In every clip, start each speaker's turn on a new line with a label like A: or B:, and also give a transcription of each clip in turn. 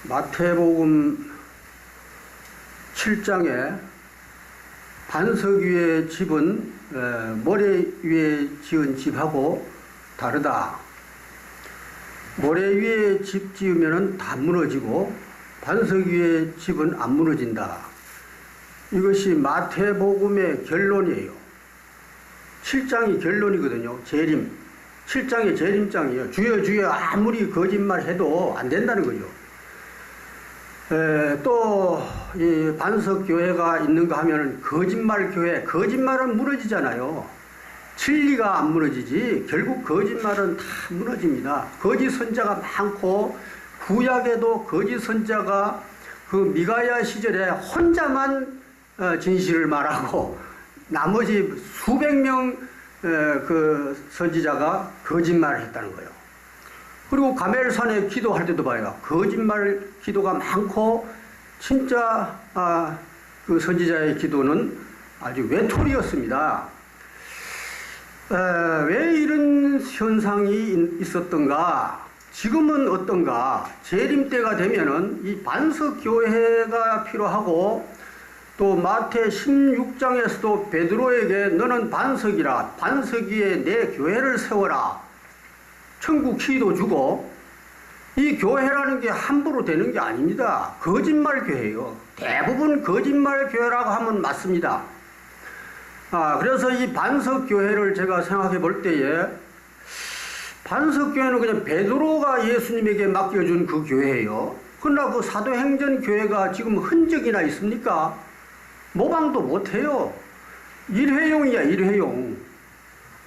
A: 마태복음 7장에 반석 위에 집은 모래 위에 지은 집하고 다르다. 모래 위에 집 지으면 다 무너지고 반석 위에 집은 안 무너진다. 이것이 마태복음의 결론이에요. 7장이 결론이거든요. 재림. 7장이 재림장이에요. 주여 주여 아무리 거짓말해도 안 된다는 거죠. 또 이 반석교회가 있는가 하면은 거짓말교회, 거짓말은 무너지잖아요. 진리가 안 무너지지 결국 거짓말은 다 무너집니다. 거짓 선자가 많고 구약에도 거짓 선자가 그 미가야 시절에 혼자만 진실을 말하고 나머지 수백 명 그 선지자가 거짓말을 했다는 거예요. 그리고 가멜산에 기도할 때도 봐요. 거짓말 기도가 많고 진짜 그 선지자의 기도는 아주 외톨이였습니다. 왜 이런 현상이 있었던가? 지금은 어떤가? 재림 때가 되면은 이 반석 교회가 필요하고 또 마태 16장에서도 베드로에게 너는 반석이라 반석 위에 내 교회를 세워라. 천국 키도 주고 이 교회라는 게 함부로 되는 게 아닙니다. 거짓말 교회예요. 대부분 거짓말 교회라고 하면 맞습니다. 그래서 이 반석 교회를 제가 생각해 볼 때에 반석 교회는 그냥 베드로가 예수님에게 맡겨준 그 교회예요. 그러나 그 사도행전 교회가 지금 흔적이나 있습니까? 모방도 못해요. 일회용이야, 일회용.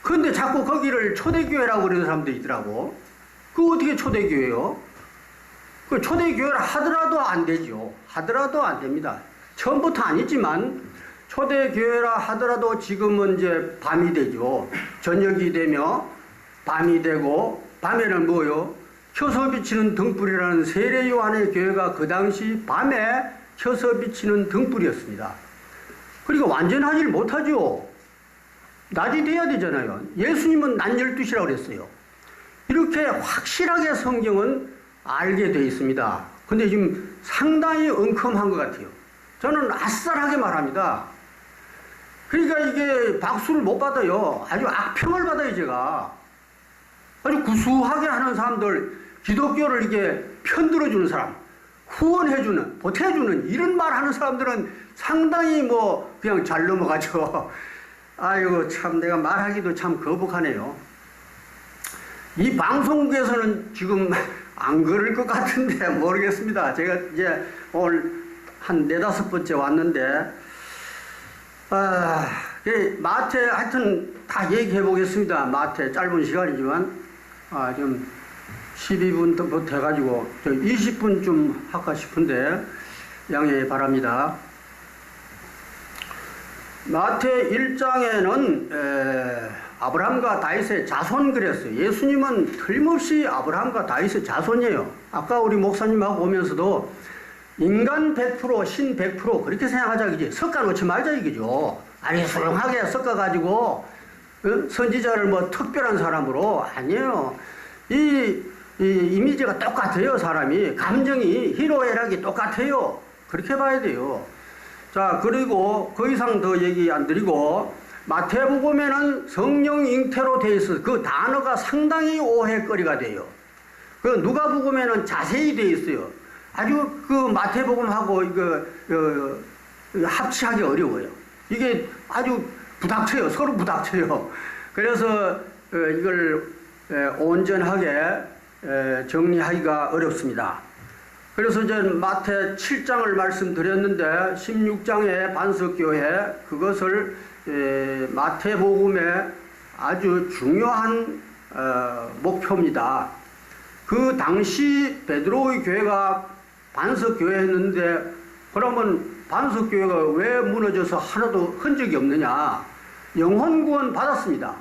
A: 그런데 자꾸 거기를 초대교회라고 그러는 사람도 있더라고. 그거 어떻게 초대교회요? 그 초대교회를 하더라도 안 되죠. 하더라도 안 됩니다. 처음부터 아니지만 초대교회라 하더라도 지금은 이제 밤이 되죠. 저녁이 되며 밤이 되고 밤에는 뭐요? 켜서 비치는 등불이라는 세례 요한의 교회가 그 당시 밤에 켜서 비치는 등불이었습니다. 그리고 완전하지를 못하죠. 낮이 돼야 되잖아요. 예수님은 낮 12시라고 그랬어요. 이렇게 확실하게 성경은 알게 되어 있습니다. 근데 지금 상당히 엉큼한 것 같아요. 저는 아싸하게 말합니다. 그러니까 이게 박수를 못 받아요. 아주 악평을 받아요, 제가. 아주 구수하게 하는 사람들, 기독교를 이게 편들어주는 사람, 후원해주는, 보태주는 이런 말 하는 사람들은 상당히 뭐 그냥 잘 넘어가죠. 아이고 참 내가 말하기도 참 거북하네요. 이 방송국에서는 지금 안 그럴 것 같은데 모르겠습니다. 제가 이제 오늘 한 4-5번째 왔는데 마태 하여튼 다 얘기해 보겠습니다. 마태 짧은 시간이지만 좀 12분부터 해가지고 20분 좀 할까 싶은데 양해 바랍니다. 마태 1장에는 아브라함과 다윗의 자손 그랬어요. 예수님은 틀림없이 아브라함과 다윗의 자손이에요. 아까 우리 목사님하고 오면서도 인간 100%, 신 100% 그렇게 생각하자 이게 섞어 놓지 말자 이거죠. 아니 소용하게 섞어가지고 선지자를 뭐 특별한 사람으로 아니에요. 이 이미지가 똑같아요. 사람이 감정이 희로애락이 똑같아요. 그렇게 봐야 돼요. 자, 그리고 그 이상 더 얘기 안 드리고 마태복음에는 성령 잉태로 되어 있어서 그 단어가 상당히 오해거리가 돼요. 그 누가복음에는 자세히 되어 있어요. 아주 그 마태복음하고 이거 합치하기 어려워요. 이게 아주 부닥쳐요. 서로 부닥쳐요. 그래서 이걸 온전하게 정리하기가 어렵습니다. 그래서 이제 마태 7장을 말씀드렸는데 16장의 반석교회 그것을 마태복음의 아주 중요한 목표입니다. 그 당시 베드로의 교회가 반석교회였는데 그러면 반석교회가 왜 무너져서 하나도 흔적이 없느냐? 영혼 구원 받았습니다.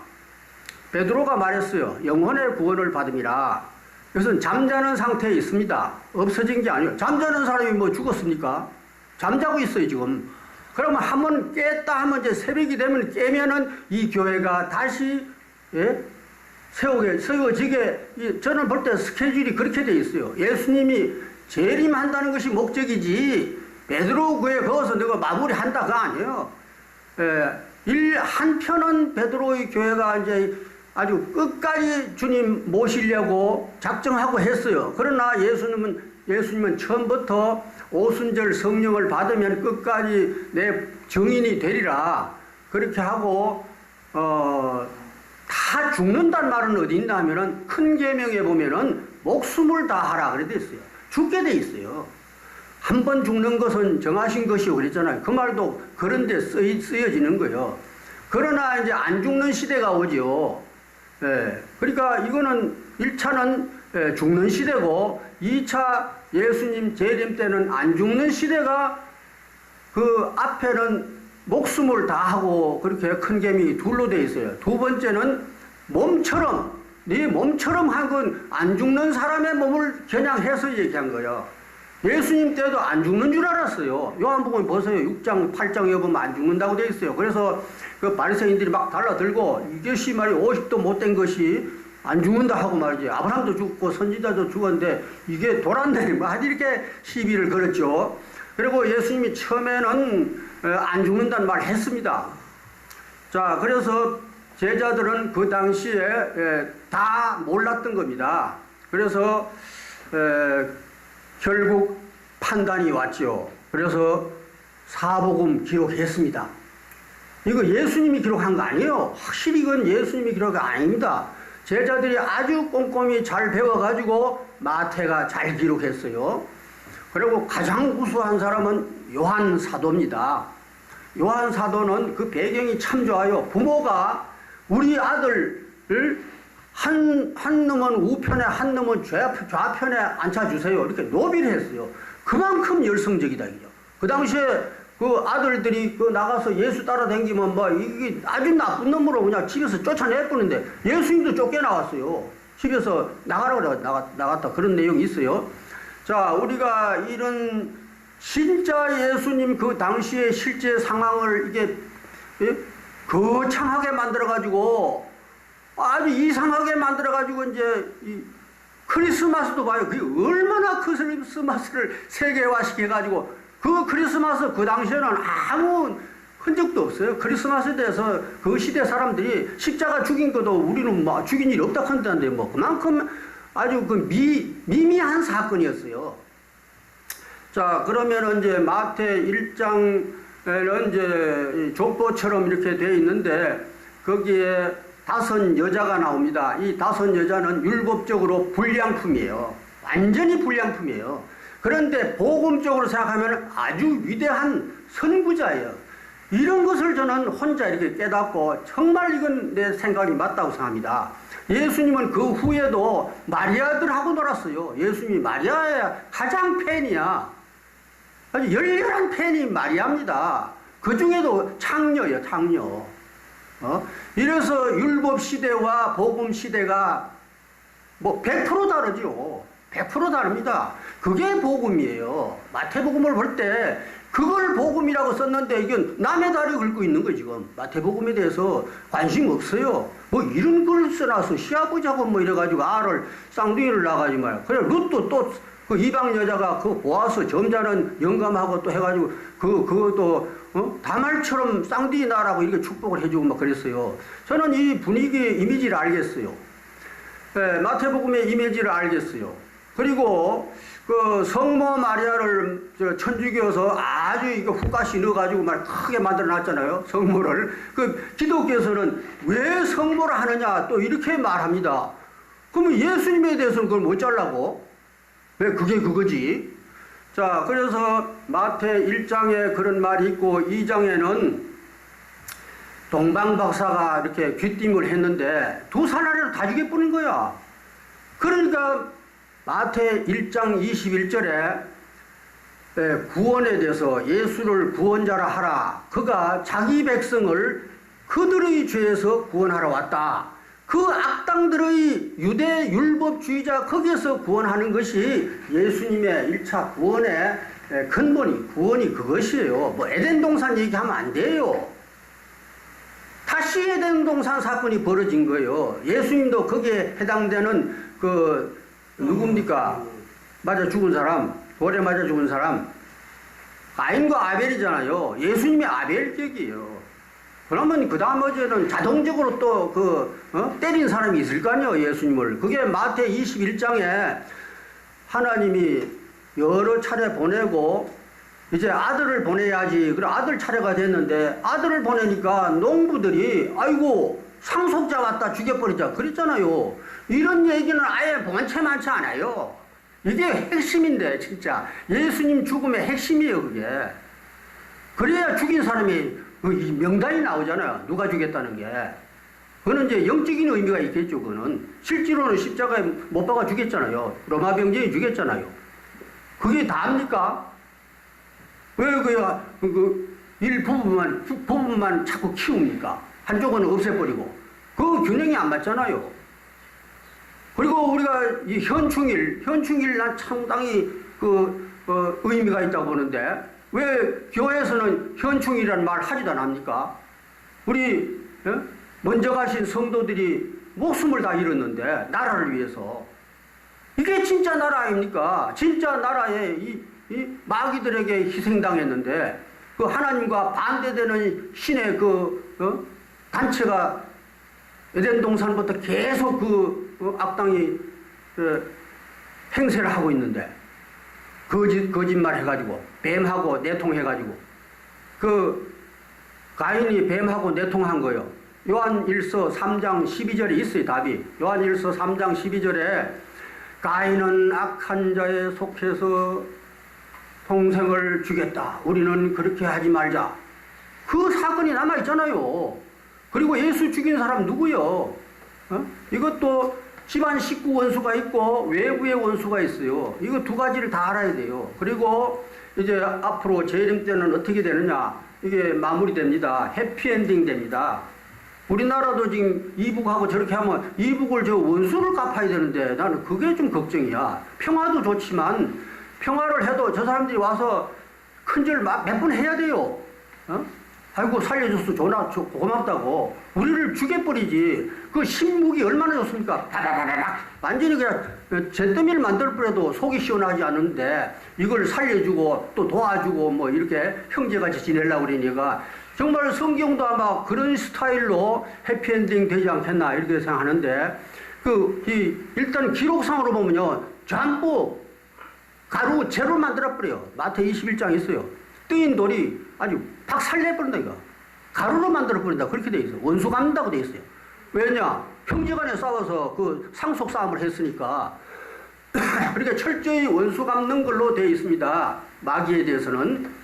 A: 베드로가 말했어요. 영혼의 구원을 받음이라. 그것은 잠자는 상태에 있습니다. 없어진 게 아니에요. 잠자는 사람이 뭐 죽었습니까? 잠자고 있어요, 지금. 그러면 한번 깼다 하면 이제 새벽이 되면 깨면은 이 교회가 다시, 세워지게, 저는 볼 때 스케줄이 그렇게 돼 있어요. 예수님이 재림한다는 것이 목적이지 베드로 교회 거기서 너가 마무리한다가 아니에요. 한편은 베드로의 교회가 이제 아주 끝까지 주님 모시려고 작정하고 했어요. 그러나 예수님은 처음부터 오순절 성령을 받으면 끝까지 내 증인이 되리라 그렇게 하고 다 죽는다는 말은 어디 있나 하면은 큰 계명에 보면은 목숨을 다하라 그래 돼 있어요. 죽게 돼 있어요. 한 번 죽는 것은 정하신 것이요 그랬잖아요. 그 말도 그런 데 쓰여지는 거예요. 그러나 이제 안 죽는 시대가 오죠. 그러니까 이거는 1차는 죽는 시대고 2차 예수님 재림 때는 안 죽는 시대가 그 앞에는 목숨을 다하고 그렇게 큰 계명이 둘로 돼 있어요. 두 번째는 몸처럼 네 몸처럼 한 건 안 죽는 사람의 몸을 겨냥해서 얘기한 거예요. 예수님 때도 안 죽는 줄 알았어요. 요한복음 보세요. 6장 8장에 보면 안 죽는다고 돼 있어요. 그래서 그 바리새인들이 막 달라들고 이것이 말이 50도 못된 것이 안 죽는다 하고 말이지. 아브라함도 죽고 선지자도 죽었는데 이게 돌았네. 막 이렇게 시비를 걸었죠. 그리고 예수님이 처음에는 안 죽는다는 말을 했습니다. 자, 그래서 제자들은 그 당시에 다 몰랐던 겁니다. 그래서 결국 판단이 왔죠. 그래서 사복음 기록했습니다. 이거 예수님이 기록한 거 아니에요. 확실히 이건 예수님이 기록한 거 아닙니다. 제자들이 아주 꼼꼼히 잘 배워가지고 마태가 잘 기록했어요. 그리고 가장 우수한 사람은 요한 사도입니다. 요한 사도는 그 배경이 참 좋아요. 부모가 우리 아들을 한 놈은 우편에 한 놈은 좌편에 앉혀주세요. 이렇게 노비를 했어요. 그만큼 열성적이다. 이죠. 그 당시에 그 아들들이 그 나가서 예수 따라다니면 뭐 이게 아주 나쁜 놈으로 그냥 집에서 쫓아내버리는데 예수님도 쫓겨나왔어요. 집에서 나가라고 나갔다. 그런 내용이 있어요. 자, 우리가 이런 진짜 예수님 그 당시의 실제 상황을 이게 거창하게 만들어가지고 아주 이상하게 만들어가지고 이제 이 크리스마스도 봐요. 그게 얼마나 크리스마스를 세계화시켜가지고 그 크리스마스 그 당시에는 아무 흔적도 없어요. 크리스마스에 대해서 그 시대 사람들이 십자가 죽인 것도 우리는 뭐 죽인 일이 없다 한다는데 뭐 그만큼 아주 그 미미한 사건이었어요. 자, 그러면 이제 마태 1장에는 이제 족보처럼 이렇게 되어 있는데 거기에 5 여자가 나옵니다. 이 5 여자는 율법적으로 불량품이에요. 완전히 불량품이에요. 그런데 복음적으로 생각하면 아주 위대한 선구자예요. 이런 것을 저는 혼자 이렇게 깨닫고 정말 이건 내 생각이 맞다고 생각합니다. 예수님은 그 후에도 마리아들하고 놀았어요. 예수님이 마리아의 가장 팬이야. 아주 열렬한 팬이 마리아입니다. 그 중에도 창녀예요, 창녀. 이래서 율법 시대와 복음 시대가 뭐 100% 다르죠. 100% 다릅니다. 그게 복음이에요. 마태복음을 볼 때 그걸 복음이라고 썼는데 이건 남의 다리 긁고 있는 거예요, 지금. 마태복음에 대해서 관심 없어요. 뭐 이런 걸 써놔서 시아버지하고 뭐 이래가지고 알을 쌍둥이를 낳아가지고 말이야. 그래, 룻도 또 그 이방 여자가 그거 보아서 점잖은 영감하고 또 해가지고 그것도 다말처럼 쌍둥이 낳으라고 이렇게 축복을 해주고 막 그랬어요. 저는 이 분위기의 이미지를 알겠어요. 마태복음의 이미지를 알겠어요. 그리고 그 성모 마리아를 천주교에서 아주 이거 훅가시 넣어가지고 말 크게 만들어 놨잖아요. 성모를. 그 기독교에서는 왜 성모를 하느냐 또 이렇게 말합니다. 그러면 예수님에 대해서는 그걸 못 잘라고? 왜 그게 그거지? 자, 그래서 마태 1장에 그런 말이 있고 2장에는 동방박사가 이렇게 귀띔을 했는데 두 사람을 다 죽여버린 거야. 그러니까 마태 1장 21절에 구원에 대해서 예수를 구원자라 하라. 그가 자기 백성을 그들의 죄에서 구원하러 왔다. 그 악당들의 유대 율법주의자 거기에서 구원하는 것이 예수님의 1차 구원의 근본이 구원이 그것이에요. 뭐 에덴 동산 얘기하면 안 돼요. 다시 에덴 동산 사건이 벌어진 거예요. 예수님도 거기에 해당되는 그 누굽니까? 맞아 죽은 사람, 돌에 맞아 죽은 사람, 가인과 아벨이잖아요. 예수님이 아벨격이에요. 그러면 그 다음 어제는 자동적으로 또 때린 사람이 있을 거 아니에요, 예수님을. 그게 마태 21장에 하나님이 여러 차례 보내고 이제 아들을 보내야지. 그래 아들 차례가 됐는데 아들을 보내니까 농부들이 아이고 상속자 왔다 죽여버리자 그랬잖아요. 이런 얘기는 아예 본체 많지 않아요. 이게 핵심인데 진짜 예수님 죽음의 핵심이에요 그게. 그래야 죽인 사람이 명단이 나오잖아요. 누가 죽였다는 게. 그거는 이제 영적인 의미가 있겠죠. 그거는 실제로는 십자가에 못 박아 죽였잖아요. 로마 병정이 죽였잖아요. 그게 다입니까? 왜 그 일부분만 자꾸 키웁니까? 한쪽은 없애버리고. 그 균형이 안 맞잖아요. 그리고 우리가 이 현충일 난 상당히 의미가 있다고 보는데 왜 교회에서는 현충일이라는 말 하지도 않습니까? 우리 먼저 가신 성도들이 목숨을 다 잃었는데 나라를 위해서 이게 진짜 나라 아닙니까? 진짜 나라에 이 마귀들에게 희생당했는데 그 하나님과 반대되는 신의 단체가 에덴 동산부터 계속 악당이 행세를 하고 있는데 거짓말 해가지고 뱀하고 내통해가지고 가인이 뱀하고 내통한 거요. 요한일서 3장 12절에 있어요. 답이 요한일서 3장 12절에 가인은 악한 자에 속해서 동생을 죽였다. 우리는 그렇게 하지 말자. 그 사건이 남아있잖아요. 그리고 예수 죽인 사람 누구요? 이것도 집안 식구 원수가 있고 외부의 원수가 있어요. 이거 두 가지를 다 알아야 돼요. 그리고 이제 앞으로 재림 때는 어떻게 되느냐. 이게 마무리됩니다. 해피엔딩 됩니다. 우리나라도 지금 이북하고 저렇게 하면 이북을 저 원수를 갚아야 되는데 나는 그게 좀 걱정이야. 평화도 좋지만 평화를 해도 저 사람들이 와서 큰절 몇 번 해야 돼요. 아이고 살려줘서 고맙다고 우리를 죽여버리지. 그 신무기 얼마나 좋습니까? 바바바바박 완전히 그냥 잿더미를 만들어버려도 속이 시원하지 않은데 이걸 살려주고 또 도와주고 뭐 이렇게 형제같이 지내려고 그러니까 정말 성경도 아마 그런 스타일로 해피엔딩 되지 않겠나 이렇게 생각하는데 일단 기록상으로 보면요 전부 가루 재로 만들어버려요. 마태 21장 있어요. 뜨인 돌이 아주 박살내버린다 이거. 가루로 만들어버린다 그렇게 돼 있어요. 원수 갚는다고 돼 있어요. 왜냐? 형제간에 싸워서 상속 싸움을 했으니까 그러니까 철저히 원수 갚는 걸로 돼 있습니다. 마귀에 대해서는.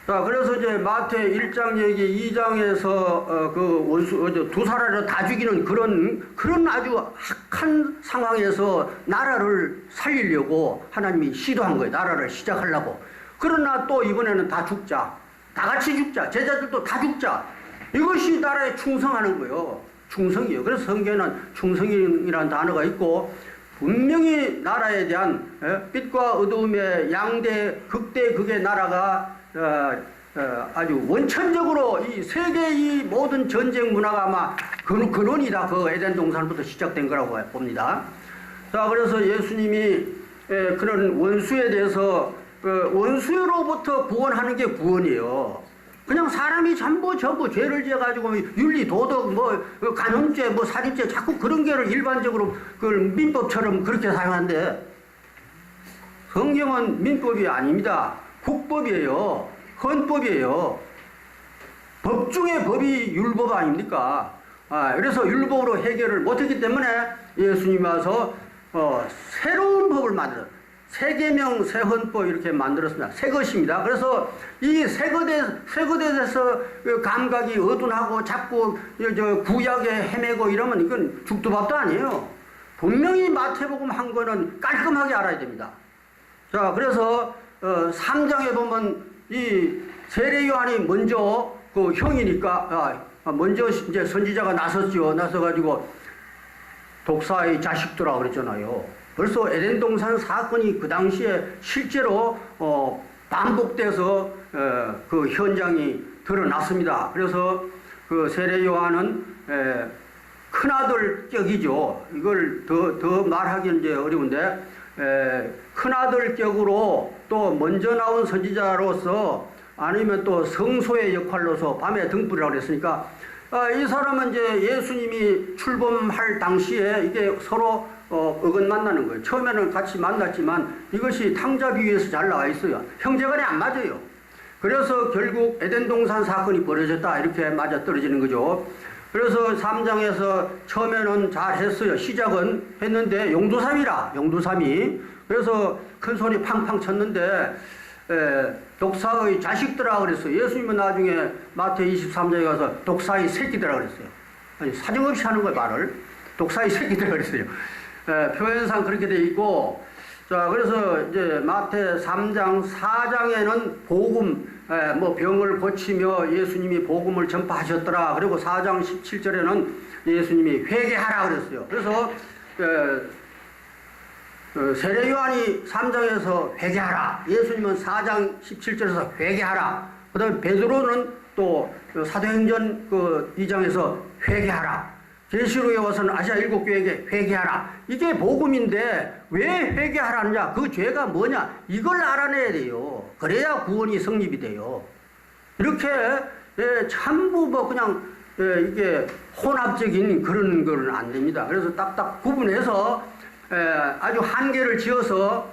A: 자, 그래서 이제 마태 1장 얘기 2장에서 원수 두 사람을 다 죽이는 그런 아주 악한 상황에서 나라를 살리려고 하나님이 시도한 거예요. 나라를 시작하려고. 그러나 또 이번에는 다 죽자. 다 같이 죽자. 제자들도 다 죽자. 이것이 나라에 충성하는 거예요. 충성이에요. 그래서 성경에는 충성이라는 단어가 있고 분명히 나라에 대한 빛과 어두움의 극대 극의 나라가 아주 원천적으로 이 세계의 모든 전쟁 문화가 아마 근원이다. 에덴 동산부터 시작된 거라고 봅니다. 자, 그래서 예수님이 그런 원수에 대해서 원수로부터 구원하는 게 구원이에요. 그냥 사람이 전부 죄를 지어가지고 윤리, 도덕, 간음죄, 살인죄 자꾸 그런 게를 일반적으로 민법처럼 그렇게 사용하는데 성경은 민법이 아닙니다. 국법이에요. 헌법이에요. 법 중에 법이 율법 아닙니까? 그래서 율법으로 해결을 못했기 때문에 예수님이 와서 새로운 법을 만들었어요. 새계명, 새헌법 이렇게 만들었습니다. 새 것입니다. 그래서 이 새 것에 대해서 감각이 어둔하고 자꾸 구약에 헤매고 이러면 이건 죽도 밥도 아니에요. 분명히 마태복음 한 거는 깔끔하게 알아야 됩니다. 자, 그래서 3장에 보면 이 세례 요한이 먼저 형이니까 먼저 이제 선지자가 나섰죠. 나서가지고 독사의 자식들아 그랬잖아요. 벌써 에덴 동산 사건이 그 당시에 실제로 반복돼서 그 현장이 드러났습니다. 그래서 세례 요한은 큰아들 격이죠. 이걸 더 말하기는 이제 어려운데 큰아들 격으로 또 먼저 나온 선지자로서 아니면 또 성소의 역할로서 밤에 등불이라고 그랬으니까 이 사람은 이제 예수님이 출범할 당시에 이게 서로 어긋 만나는 거예요. 처음에는 같이 만났지만 이것이 탕자비유에서 잘 나와 있어요. 형제간에 안 맞아요. 그래서 결국 에덴 동산 사건이 벌어졌다 이렇게 맞아 떨어지는 거죠. 그래서 3장에서 처음에는 잘 했어요. 시작은 했는데 용두삼이 그래서 큰 소리 팡팡 쳤는데 독사의 자식들아 그랬어요. 예수님은 나중에 마태 23장에 가서 독사의 새끼들아 그랬어요. 아니 사정없이 하는 거예요. 말을 독사의 새끼들아 그랬어요. 표현상 그렇게 돼 있고, 자 그래서 이제 마태 3장 4장에는 복음 뭐 병을 고치며 예수님이 복음을 전파하셨더라. 그리고 4장 17절에는 예수님이 회개하라 그랬어요. 그래서 세례 요한이 3장에서 회개하라. 예수님은 4장 17절에서 회개하라. 그 다음에 베드로는 또 사도행전 2장에서 회개하라. 계시록에 와서는 아시아 7교회에게 회개하라. 이게 복음인데 왜 회개하라느냐? 그 죄가 뭐냐? 이걸 알아내야 돼요. 그래야 구원이 성립이 돼요. 이렇게 전부 뭐 그냥 이게 혼합적인 그런 거는 안 됩니다. 그래서 딱딱 구분해서 아주 한계를 지어서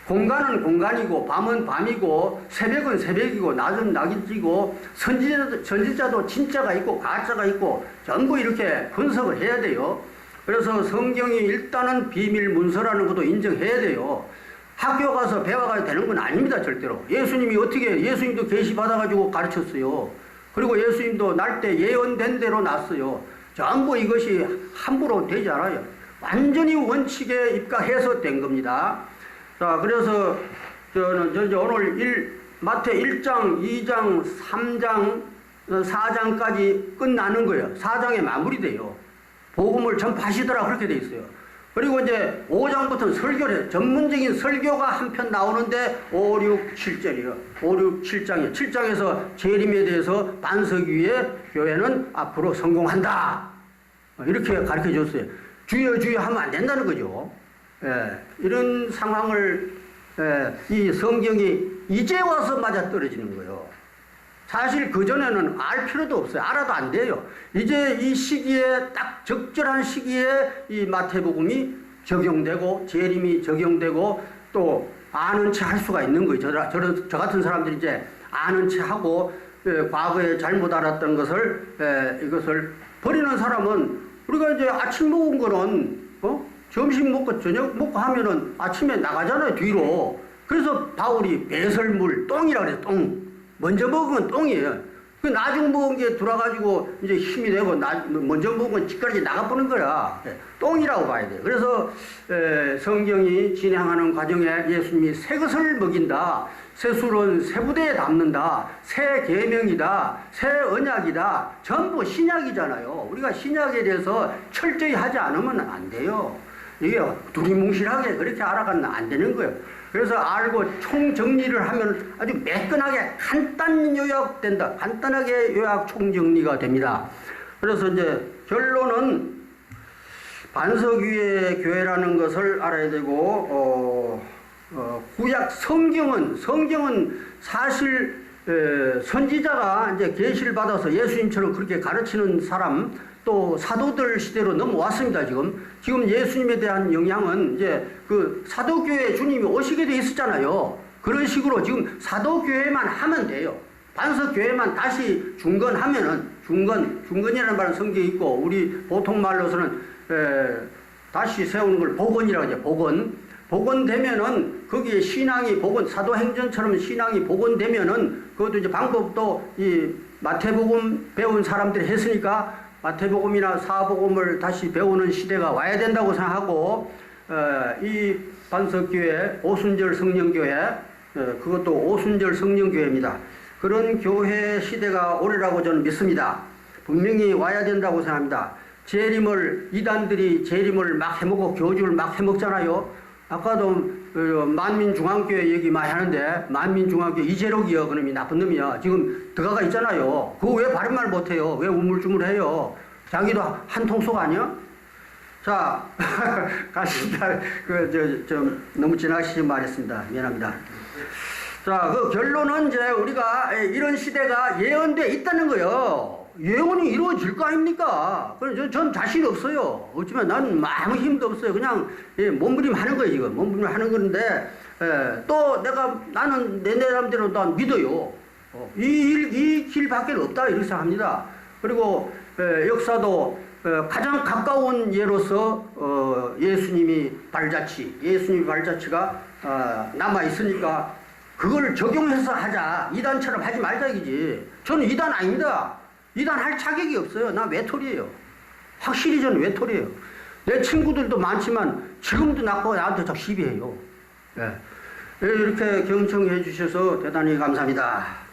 A: 공간은 공간이고 밤은 밤이고 새벽은 새벽이고 낮은 낮이고 선지자도 진짜가 있고 가짜가 있고 전부 이렇게 분석을 해야 돼요. 그래서 성경이 일단은 비밀 문서라는 것도 인정해야 돼요. 학교 가서 배워가야 되는 건 아닙니다. 절대로. 예수님도 계시 받아가지고 가르쳤어요. 그리고 예수님도 날 때 예언된 대로 났어요. 전부 이것이 함부로 되지 않아요. 완전히 원칙에 입각해서 된 겁니다. 자, 그래서 저는 오늘 마태 1장, 2장, 3장, 4장까지 끝나는 거예요. 4장에 마무리돼요. 복음을 전파하시더라 그렇게 돼 있어요. 그리고 이제 5장부터는 설교를 해요. 전문적인 설교가 한 편 나오는데 5, 6, 7절이에요. 5, 6, 7장이에요. 7장에서 재림에 대해서 반석 위에 교회는 앞으로 성공한다. 이렇게 가르쳐 줬어요. 주여 주여 하면 안 된다는 거죠. 이런 상황을 이 성경이 이제 와서 맞아떨어지는 거예요. 사실 그전에는 알 필요도 없어요. 알아도 안 돼요. 이제 이 시기에 딱 적절한 시기에 이 마태복음이 적용되고 재림이 적용되고 또 아는 체 할 수가 있는 거예요. 저 같은 사람들이 이제 아는 체 하고 과거에 잘못 알았던 것을 이것을 버리는 사람은 우리가 이제 아침 먹은 거는 점심 먹고 저녁 먹고 하면은 아침에 나가잖아요, 뒤로. 그래서 바울이 배설물, 똥이라고 그래요, 똥. 먼저 먹으면 똥이에요. 그 나중 먹은 게 들어가지고 이제 힘이 되고 먼저 먹으면 집까지 나가보는 거야. 똥이라고 봐야 돼요. 그래서 성경이 진행하는 과정에 예수님이 새 것을 먹인다. 새 술은 새 부대에 담는다. 새 계명이다. 새 언약이다. 전부 신약이잖아요. 우리가 신약에 대해서 철저히 하지 않으면 안 돼요. 이게 두리뭉실하게 그렇게 알아가면 안 되는 거예요. 그래서 알고 총정리를 하면 아주 매끈하게 간단 요약된다. 간단하게 요약 총정리가 됩니다. 그래서 이제 결론은 반석 위의 교회라는 것을 알아야 되고, 구약 성경은 사실 선지자가 이제 계시를 받아서 예수님처럼 그렇게 가르치는 사람 또 사도들 시대로 넘어왔습니다. 지금 예수님에 대한 영향은 이제 그 사도교회 주님이 오시게 돼 있었잖아요. 그런 식으로 지금 사도교회만 하면 돼요. 반석교회만 다시 중건하면은 중건이라는 말은 성경에 있고 우리 보통 말로서는 다시 세우는 걸 복원이라고 하죠. 복원되면은 거기에 신앙이 사도행전처럼 신앙이 복원되면은 그것도 이제 방법도 이 마태복음 배운 사람들이 했으니까 마태복음이나 사복음을 다시 배우는 시대가 와야 된다고 생각하고 이 반석교회 오순절 성령교회 그것도 오순절 성령교회입니다. 그런 교회 시대가 오리라고 저는 믿습니다. 분명히 와야 된다고 생각합니다. 이단들이 재림을 막 해먹고 교주를 막 해먹잖아요. 아까도 만민중앙교회 얘기 많이 하는데 만민중앙교회 이재록이요. 그놈이 나쁜 놈이야. 지금 들어가 있잖아요. 그거 왜 바른말 못해요? 왜 우물쭈물해요? 자기도 한통속 아니야? 자, 가십니다. 좀 너무 지나치게 말했습니다. 미안합니다. 자, 그 결론은 이제 우리가 이런 시대가 예언돼 있다는 거예요. 예언이 이루어질 거 아닙니까? 그래서 전 자신 없어요. 어쩌면 난 아무 힘도 없어요. 그냥 몸부림하는 거예요, 지금. 몸부림하는 건데, 또 나는 내 나름대로 난 믿어요. 이 길밖에 없다, 이렇게 생각합니다. 그리고 역사도 가장 가까운 예로서 예수님이 발자취가 남아 있으니까 그걸 적용해서 하자. 이단처럼 하지 말자 이지. 저는 이단 아닙니다. 이단 할 자격이 없어요. 나 외톨이에요. 확실히 저는 외톨이에요. 내 친구들도 많지만 지금도 나한테 저 시비해요. 이렇게 경청해 주셔서 대단히 감사합니다.